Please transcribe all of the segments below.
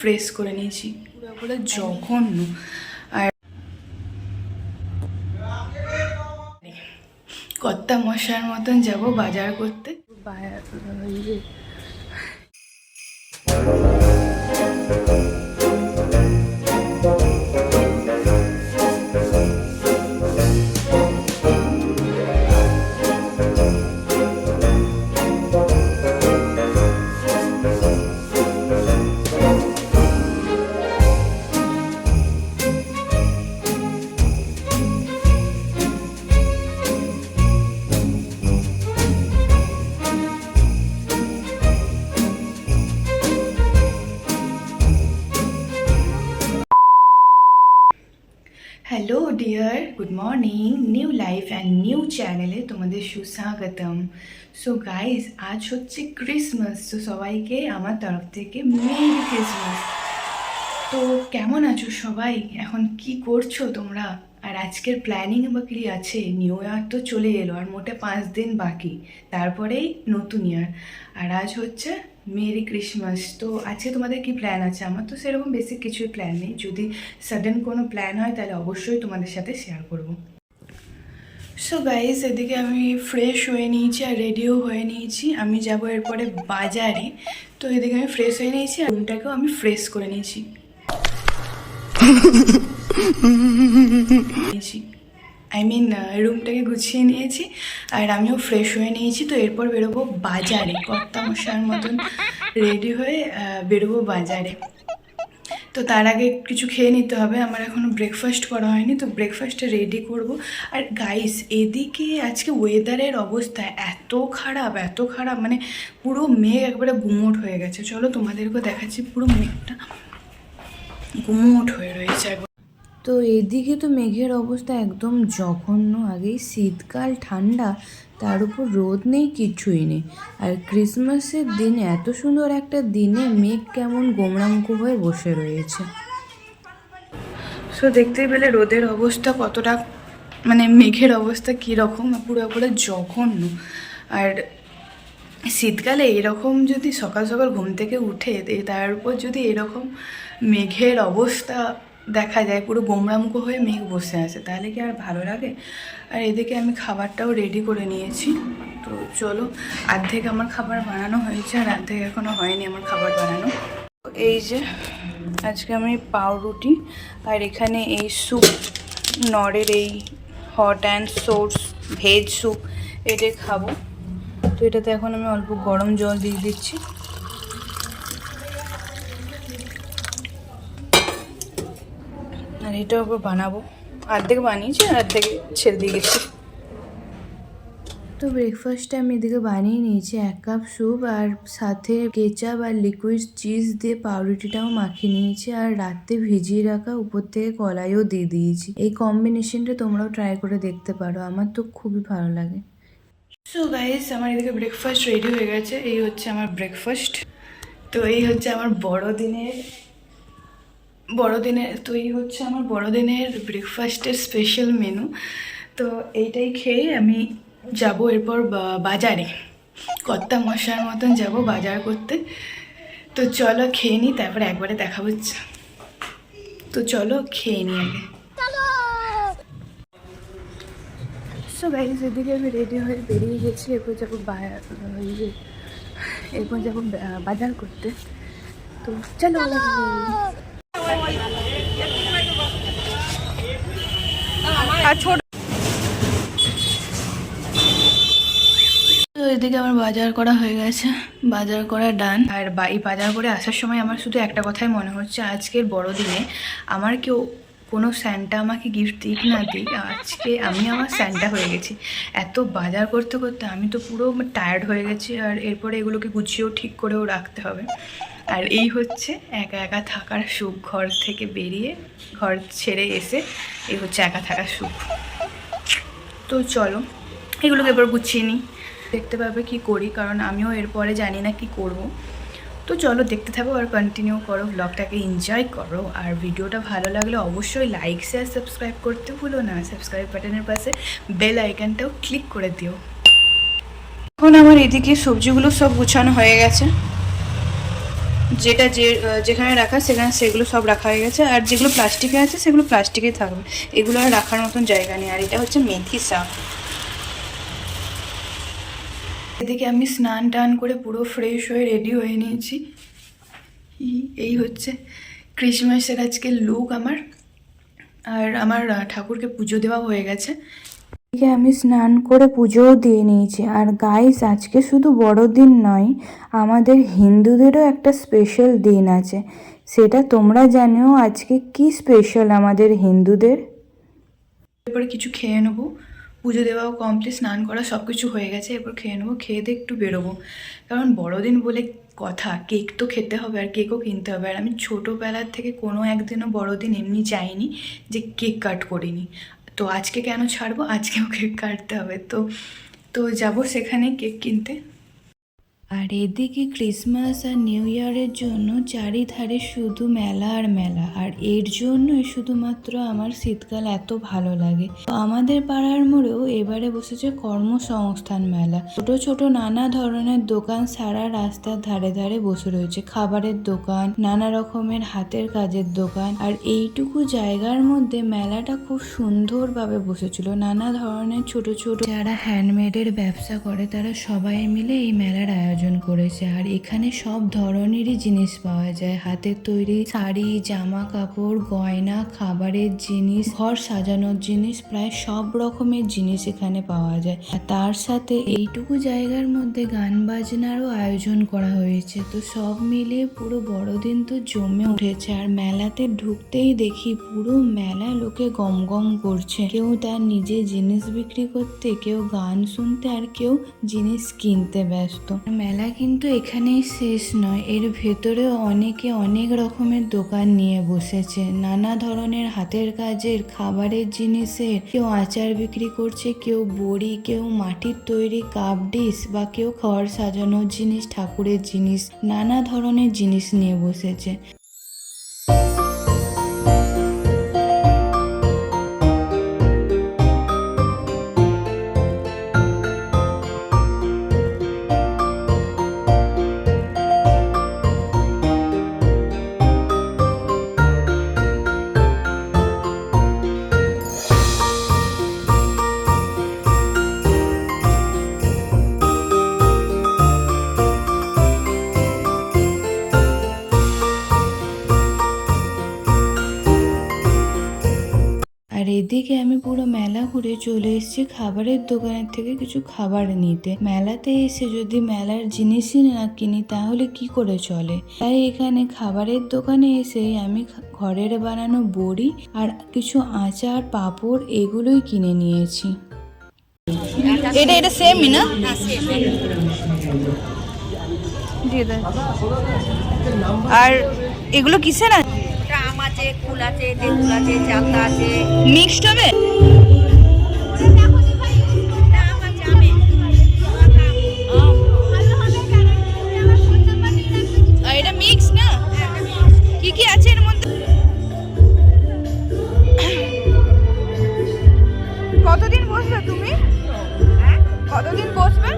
Fresh করে নিয়েছি পুরো জঘন্য। আর কর্তা মশার মতন যাব বাজার করতে। Hello dear, good morning. New life and new চ্যানেলে তোমাদের সুস্বাগতম। সো গাইজ, আজ হচ্ছে ক্রিসমাস। তো সবাইকে আমার তরফ থেকে মেরি ক্রিসমাস। তো কেমন আছো সবাই? এখন কি করছো তোমরা? আর আজকের প্ল্যানিং বা কি আছে? নিউ ইয়ার তো চলে এলো, আর মোটে 5 দিন বাকি, তারপরেই নতুন ইয়ার। আর আজ হচ্ছে মেরি ক্রিসমাস। তো আজকে তোমাদের কি প্ল্যান আছে? আমার তো সেরকম বেশি কিছুই প্ল্যান নেই। যদি সাডেন কোনো প্ল্যান হয় তাহলে অবশ্যই তোমাদের সাথে শেয়ার করব। সো গাইস, এদিকে আমি ফ্রেশ হয়ে নিয়েছি আর রেডিও হয়ে নিয়েছি। আমি যাব এরপরে বাজারে। তো এদিকে আমি ফ্রেশ হয়ে নিয়েছি আর রুমটাকেও আমি ফ্রেশ করে নিয়েছি। রুমটাকে গুছিয়ে নিয়েছি আর আমিও ফ্রেশ হয়ে নিয়েছি। তো এরপর বেরোবো বাজারে, কর্তা মশার মতন রেডি হয়ে বেরোবো বাজারে। তো তার আগে কিছু খেয়ে নিতে হবে। আমার এখনও ব্রেকফাস্ট করা হয়নি, তো ব্রেকফাস্টটা রেডি করব। আর গাইস, এদিকে আজকে ওয়েদারের অবস্থা এত খারাপ, মানে পুরো মেঘ একবারে গুমোট হয়ে গেছে। চলো তোমাদেরকেও দেখাচ্ছি, পুরো মেঘটা গুমোট হয়ে রয়েছে একবার। তো এদিকে তো মেঘের অবস্থা একদম জঘন্য। আগেই শীতকাল, ঠান্ডা, তার উপর রোদ নেই, কিছুই নেই। আর ক্রিসমাসের দিনে, এত সুন্দর একটা দিনে, মেঘ কেমন গোমড়ামুখো হয়ে বসে রয়েছে। সো দেখতেই পেলে রোদের অবস্থা কতটা, মানে মেঘের অবস্থা কীরকম, পুরো জঘন্য। আর শীতকালে এরকম যদি সকাল সকাল ঘুম থেকে উঠে তার উপর যদি এরকম মেঘের অবস্থা দেখা যায়, পুরো গোমড়ামুখো হয়ে মেঘ বসে আছে, তাহলে কি আর ভালো লাগে? আর এদিকে আমি খাবারটাও রেডি করে নিয়েছি। তো চলো, অর্ধেক আমার খাবার বানানো হয়েছে আর অর্ধেক এখনও হয়নি আমার খাবার বানানো। এই যে আজকে আমি পাউরুটি আর এখানে এই স্যুপ, নরের এই hot and source veg soup, এটাই খাবো। তো এটাতে এখন আমি অল্প গরম জল দিয়ে দিচ্ছি। আর এটার উপর বানাবো, অর্ধেক বানিয়েছি আর অর্ধেক ছেড়ে দিয়ে গেছি। তো ব্রেকফাস্টে আমি এদিকে বানিয়ে নিয়েছি 1 কাপ স্যুপ, আর সাথে কেচাপ আর লিকুইড চিজ দিয়ে পাউরুটিটাও মাখিয়ে নিয়েছি, আর রাতে ভিজিয়ে রাখা উপর থেকে কলাইও দিয়ে দিয়েছি। এই কম্বিনেশনটা তোমরাও ট্রাই করে দেখতে পারো, আমার তো খুবই ভালো লাগে। সো গাইস, আমার এদিকে ব্রেকফাস্ট রেডি হয়ে গেছে। এই হচ্ছে আমার ব্রেকফাস্ট। তো এই হচ্ছে আমার বড়দিনের তো এই হচ্ছে আমার বড়দিনের ব্রেকফাস্টের স্পেশাল মেনু। তো এইটাই খেয়ে আমি যাব এরপর বাজারে, কর্তা মশার মতন যাব বাজার করতে। তো চলো খেয়ে নিই, তারপরে একবারে দেখা হচ্ছে। তো চলো খেয়ে নিই আগে। সো গাইস, এদিকে আমি রেডি হয়ে বেরিয়ে গেছি। এরপর যাবো বাজার করতে। তো চলো। তো এদিকে আমার বাজার করা হয়ে গেছে, বাজার করা ডান। আর এই বাজার করে আসার সময় আমার শুধু একটা কথাই মনে হচ্ছে, আজকের বড়দিনে আমার কেউ কোনো স্যান্টা আমাকে গিফট দিক না দিক, আজকে আমি আমার স্যান্টা হয়ে গেছি। এত বাজার করতে করতে আমি তো পুরো টায়ার্ড হয়ে গেছি। আর এরপরে এগুলোকে গুছিয়েও ঠিক করেও রাখতে হবে। আর এই হচ্ছে একা একা থাকার সুখ, ঘর থেকে বেরিয়ে, ঘর ছেড়ে এসে এই হচ্ছে একা থাকার সুখ। তো চলো এগুলোকে এবার গুছিয়ে নিই, দেখতে পাবে কি করি, কারণ আমিও এরপরে জানি না কি করব। তো চলো দেখতে থাকো আর কন্টিনিউ করো, ব্লগটাকে এনজয় করো। আর ভিডিওটা ভালো লাগলে অবশ্যই লাইক শেয়ার সাবস্ক্রাইব করতে ভুলো না। সাবস্ক্রাইব বাটনের পাশে বেল আইকনটাও ক্লিক করে দিও। এখন আমার এদিকে সবজিগুলো সব গুছানো হয়ে গেছে। যেটা যেখানে রাখা সেখানে সেগুলো সব রাখা হয়ে গেছে, আর যেগুলো প্লাস্টিকে আছে সেগুলো প্লাস্টিকেই থাকবে, এগুলো আর রাখার মতন জায়গা নেই। আর এটা হচ্ছে মেথি শাক। এদিকে আমি স্নান টান করে পুরো ফ্রেশ হয়ে রেডি হয়ে নিয়েছি। এই হচ্ছে ক্রিসমাসের আজকের লুক আমার। আর আমার ঠাকুরকে পুজো দেওয়া হয়ে গেছে। এদিকে আমি স্নান করে পুজোও দিয়ে নিয়েছি। আর গাইস, আজকে শুধু বড়দিন নয়, আমাদের হিন্দুদেরও একটা স্পেশাল দিন আছে। সেটা তোমরা জানিও আজকে কি স্পেশাল আমাদের হিন্দুদের। এরপরে কিছু খেয়ে নেবো, পুজো দেওয়াও কমপ্লিট, স্নান করা সব কিছু হয়ে গেছে। এরপর খেয়ে নেবো, খেয়ে দিয়ে একটু বেরোবো, কারণ বড়দিন বলে কথা, কেক তো খেতে হবে আর কেকও কিনতে হবে। আর আমি ছোটোবেলার থেকে কোনো একদিনও বড়দিন এমনি যাইনি যে কেক কাট করিনি। তো আজকে কেন ছাড়বো, আজকেও কেক কাটতে হবে। তো যাবো সেখানে কেক কিনতে। আর এদিকে ক্রিসমাস আর নিউ ইয়ারের জন্য চারিধারে শুধু মেলা আর মেলা। আর এর জন্যই শুধুমাত্র আমার শীতকাল এত ভালো লাগে। তো আমাদের পাড়ার মোড়েও এবারে বসেছে কর্মসংস্থান মেলা। ছোট ছোট নানা ধরনের দোকান সারা রাস্তার ধারে ধারে বসে রয়েছে। খাবারের দোকান, নানা রকমের হাতের কাজের দোকান। আর এইটুকু জায়গার মধ্যে মেলাটা খুব সুন্দরভাবে বসেছিল। নানা ধরনের ছোট ছোট যারা হ্যান্ডমেডের ব্যবসা করে তারা সবাই মিলে এই মেলার আয়োজন করেছে। আর এখানে সব ধরনেরই জিনিস পাওয়া যায়, হাতের তৈরি শাড়ি, জামা কাপড়, গয়না, খাবারের জিনিস, ঘর সাজানোর জিনিস, প্রায় সব রকমের জিনিস এখানে পাওয়া যায়। আর তার সাথে এইটুকু জায়গার মধ্যে গান বাজনারও আয়োজন করা হয়েছে। তো সব মিলিয়ে পুরো বড়দিন তো জমে উঠেছে। আর মেলাতে ঢুকতেই দেখি পুরো মেলা লোকে গম গম করছে, কেউ তার নিজে জিনিস বিক্রি করতে, কেউ গান শুনতে, আর কেউ জিনিস কিনতে ব্যস্ত। মেলা কিন্তু এখানেই শেষ নয়, এর ভেতরেও অনেকে অনেক রকমের দোকান নিয়ে বসেছে। নানা ধরনের হাতের কাজের, খাবারের জিনিসের, কেউ আচার বিক্রি করছে, কেউ বড়ি, কেউ মাটির তৈরি কাপ ডিশ, বা কেউ ঘর সাজানোর জিনিস, ঠাকুরের জিনিস, নানা ধরনের জিনিস নিয়ে বসেছে। আর এদিকে আমি পুরো মেলা ঘুরে চলে এসেছি খাবারের দোকানের থেকে কিছু খাবার নিতে। মেলাতে এসে যদি মেলার জিনিসই না কিনি তাহলে কি করে চলে। তাই এখানে খাবারের দোকানে এসেই আমি ঘরের বানানো বড়ি আর কিছু আচার, পাঁপড় এগুলোই কিনে নিয়েছি। এটা সেমই না? দিয়ে দেয়। আর এগুলো কিসের আছে? আম আছে, কুল আছে, তেঁতুল আছে, চালতা আছে। মিক্সড হবে? আর এটা মিক্স না? কি কি আছে এর মধ্যে? কতদিন বসবে তুমি? কতদিন বসবে?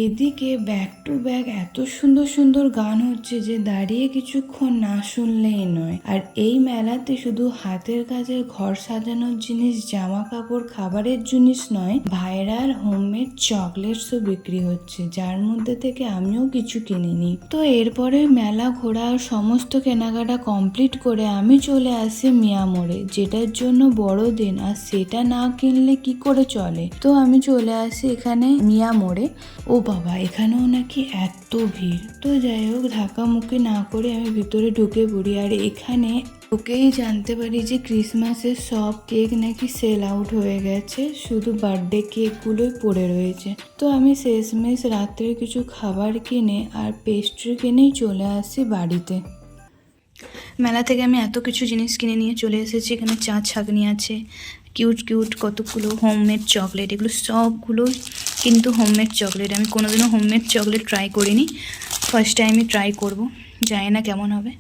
এদিকে ব্যাক টু ব্যাক এত সুন্দর সুন্দর গান হচ্ছে যে দাঁড়িয়ে কিছুক্ষণ না শুনলেই নয়। আর এই মেলাতে শুধু হাতের কাজের, ঘর সাজানোর জিনিস, জামা কাপড়, খাবারের জিনিস নয়, ভাইরাল হোমমেড চকলেটসও বিক্রি হচ্ছে, যার মধ্যে থেকে আমিও কিছু কিনে নিই। তো এরপরে মেলা ঘোরা সমস্ত কেনাকাটা কমপ্লিট করে আমি চলে আসি মিয়া মোড়ে, যেটার জন্য বড়দিন, আর সেটা না কিনলে কি করে চলে। তো আমি চলে আসি এখানে মিয়া মোড়ে। ও বাবা, এখানেও নাকি এত ভিড়। তো যাই হোক, ধাক্কামুক্কি না করে আমি ভিতরে ঢুকে পড়ি। আর এখানে ওকেই জানতে পারি যে ক্রিসমাসের সব কেক নাকি সেল আউট হয়ে গেছে, শুধু বার্থডে কেকগুলোই পড়ে রয়েছে। তো আমি শেষমেশ রাত্রে কিছু খাবার কিনে আর পেস্ট্রি কিনেই চলে আসি বাড়িতে। মেলা থেকে আমি এত কিছু জিনিস কিনে নিয়ে চলে এসেছি। এখানে চা ছাঁকনি আছে, কিউট কিউট কতগুলো হোমমেড চকলেট, এগুলো সবগুলো কিন্তু হোমমেড চকলেট। আমি কোনোদিনও হোমমেড চকলেট ট্রাই করিনি, ফার্স্ট টাইমই ট্রাই করব, জানি না কেমন হবে।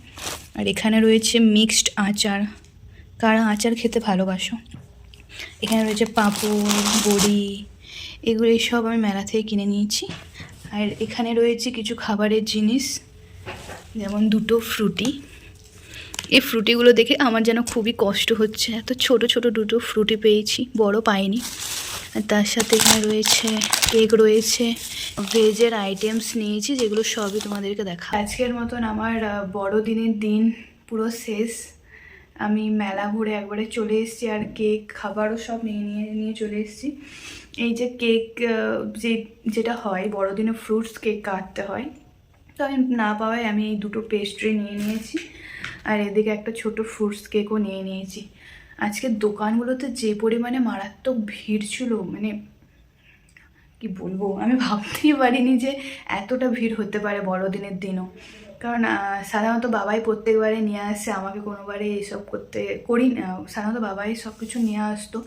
আর এখানে রয়েছে মিক্সড আচার, কারা আচার খেতে ভালোবাসো। এখানে রয়েছে পাঁপড়, বড়ি, এগুলো সব আমি মেলা থেকে কিনে নিয়েছি। আর এখানে রয়েছে কিছু খাবারের জিনিস, যেমন দুটো ফ্রুটি। এই ফ্রুটিগুলো দেখে আমার যেন খুবই কষ্ট হচ্ছে, এত ছোট ছোট দুটো ফ্রুটি পেয়েছি, বড় পাইনি। আর তার সাথে এখানে রয়েছে কেক, রয়েছে ভেজের আইটেমস নিয়েছি, যেগুলো সবই তোমাদেরকে দেখা। আজকের মতন আমার বড়দিনের দিন পুরো শেষ। আমি মেলা ঘুরে একবারে চলে এসেছি, আর কেক খাবারও সব নিয়ে চলে এসেছি। এই যে কেক যেটা হয় বড়দিনে, ফ্রুটস কেক কাটতে হয়, তো আমি না পাওয়ায় আমি এই দুটো পেস্ট্রি নিয়ে নিয়েছি, আর এদিকে একটা ছোট ফ্রুটস কেকও নিয়ে নিয়েছি। আজকের দোকানগুলোতে যে পরিমাণে মারাত্মক ভিড় ছিল, মানে কি বলবো, আমি ভাবতেই পারিনি যে এতটা ভিড় হতে পারে বড়দিনের দিনও। কারণ সাধারণত বাবাই প্রত্যেকবারে নিয়ে আসে, আমাকে কোনোবারে এইসব করি না। সাধারণত বাবাই সব কিছু নিয়ে আসতো,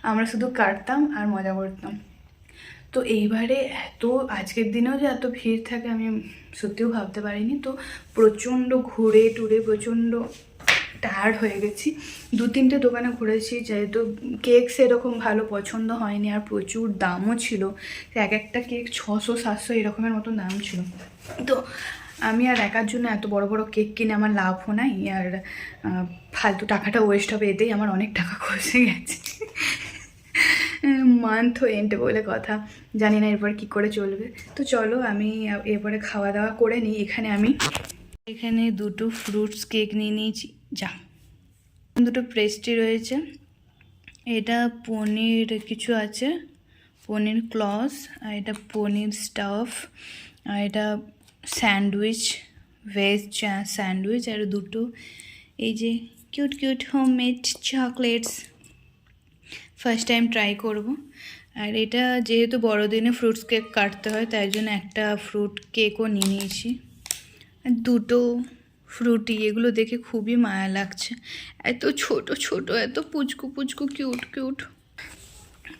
আমরা শুধু কাটতাম আর মজা করতাম। তো এইবারে আজকের দিনেও যে এত ভিড় থাকে আমি সত্যিও ভাবতে পারিনি। তো প্রচণ্ড ঘুরে টুরে প্রচণ্ড টায়ার্ড হয়ে গেছি। 2-3টে দোকানে ঘুরেছি, যেহেতু কেক সেরকম ভালো পছন্দ হয়নি, আর প্রচুর দামও ছিল। এক একটা কেক 600-700 এরকমের মতো দাম ছিল। তো আমি আর একার জন্য এত বড় বড় কেক কিনে আমার লাভও নাই, আর ফালতু টাকাটা ওয়েস্ট হবে, এতেই আমার অনেক টাকা খসে গেছে। মান্থ এন্ড বলে কথা, জানি না এরপর কি করে চলবে। তো চলো আমি এরপরে খাওয়া দাওয়া করে নিই। এখানে দুটো ফ্রুটস কেক নিয়ে নিয়েছি, যা দুটো পেস্ট্রি রয়েছে। এটা পনির কিছু আছে, পনির ক্লস, আর এটা পনির স্টাফ, আর এটা স্যান্ডউইচ, ভেজ স্যান্ডউইচ, আর দুটো এই যে cute cute homemade chocolates, first time try করব। আর এটা যেহেতু বড়দিনে ফ্রুটস কেক কাটতে হয়, তাই জন্য একটা ফ্রুট কেকও নিয়ে নিয়েছি। আর দুটো ফ্রুটি, এগুলো দেখে খুবই মায়া লাগছে, এত ছোট ছোট, এত পুচকু পুচকু কিউট কিউট।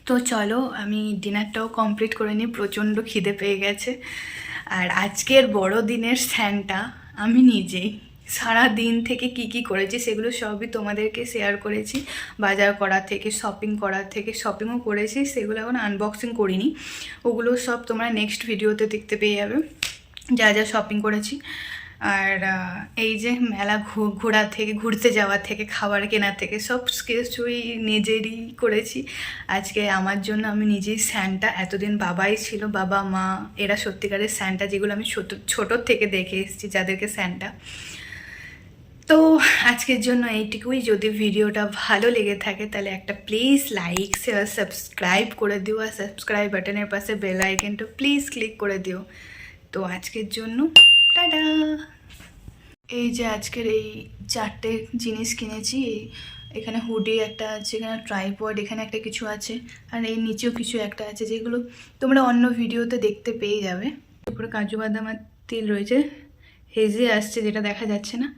তো চলো আমি ডিনারটাও কমপ্লিট করে নিই, প্রচণ্ড খিদে পেয়ে গেছে। আর আজকের বড়দিনের স্যান্টা আমি নিজেই সারা দিন থেকে কি করেছি সেগুলো সবই তোমাদেরকে শেয়ার করেছি। বাজার করা থেকে, শপিং করা থেকে, শপিংও করেছি, সেগুলো এখন আনবক্সিং করিনি, ওগুলো সব তোমরা নেক্সট ভিডিওতে দেখতে পেয়ে যাবে যা যা শপিং করেছি। আর এই যে মেলা ঘোরা থেকে, ঘুরতে যাওয়া থেকে, খাবার কেনা থেকে সব কিছুই নিজেরই করেছি। আজকে আমার জন্য আমি নিজেই স্যান্টা, এতদিন বাবাই ছিল, বাবা মা এরা সত্যিকারের স্যান্টা, যেগুলো আমি ছোটোর থেকে দেখে এসেছি যাদেরকে স্যান্টা। তো আজকের জন্য এইটুকুই। যদি ভিডিওটা ভালো লেগে থাকে তাহলে একটা প্লিজ লাইক শেয়ার সাবস্ক্রাইব করে দিও, আর সাবস্ক্রাইব বাটনের পাশে বেল আইকনটা প্লিজ ক্লিক করে দিও। তো আজকের জন্য টাটা। এই যে আজকের এই 4টে জিনিস কিনেছি। এখানে হুডি একটা আছে, এখানে ট্রাইপড, এখানে একটা কিছু আছে, আর এই নিচেও কিছু একটা আছে, যেগুলো তোমরা অন্য ভিডিওতে দেখতে পেয়ে যাবে। তারপরে কাজু বাদাম আর তিল রয়েছে, হেজে আসছে যেটা দেখা যাচ্ছে না।